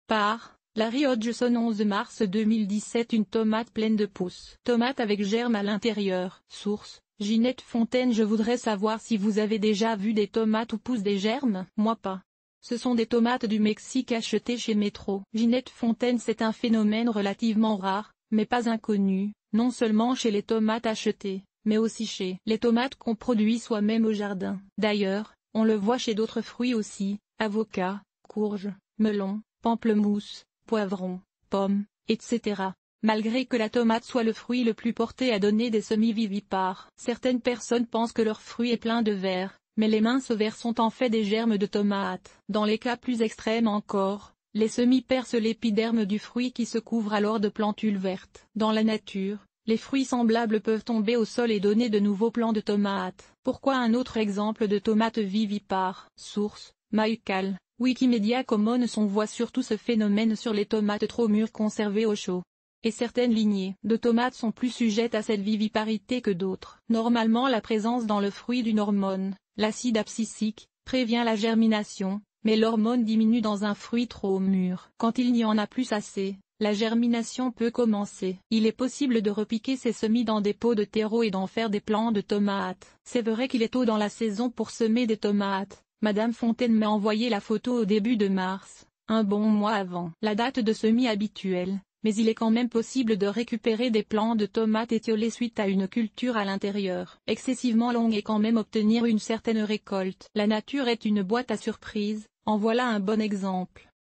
Par Larry Hodgson 11 mars 2017. Une tomate pleine de pousses. Tomate avec germes à l'intérieur. Source: Ginette Fontaine. Je voudrais savoir si vous avez déjà vu des tomates où poussent des germes. Moi pas. Ce sont des tomates du Mexique achetées chez Metro. Ginette Fontaine. C'est un phénomène relativement rare, mais pas inconnu, non seulement chez les tomates achetées, mais aussi chez les tomates qu'on produit soi-même au jardin. D'ailleurs, on le voit chez d'autres fruits aussi: avocats, courges, melons, pamplemousses, poivrons, pommes, etc. Malgré que la tomate soit le fruit le plus porté à donner des semis vivipares. Certaines personnes pensent que leur fruit est plein de vers, mais les minces vers sont en fait des germes de tomates. Dans les cas plus extrêmes encore, les semis percent l'épiderme du fruit qui se couvre alors de plantules vertes. Dans la nature, les fruits semblables peuvent tomber au sol et donner de nouveaux plants de tomates. Pourquoi un autre exemple de tomate vivipare? Source: Maïkal, Wikimedia Commons. On voit surtout ce phénomène sur les tomates trop mûres conservées au chaud. Et certaines lignées de tomates sont plus sujettes à cette viviparité que d'autres. Normalement, la présence dans le fruit d'une hormone, l'acide abscisique, prévient la germination, mais l'hormone diminue dans un fruit trop mûr. Quand il n'y en a plus assez, la germination peut commencer. Il est possible de repiquer ces semis dans des pots de terreau et d'en faire des plants de tomates. C'est vrai qu'il est tôt dans la saison pour semer des tomates. Madame Fontaine m'a envoyé la photo au début de mars, un bon mois avant la date de semis habituelle, mais il est quand même possible de récupérer des plants de tomates étiolés suite à une culture à l'intérieur excessivement longue et quand même obtenir une certaine récolte. La nature est une boîte à surprises, en voilà un bon exemple.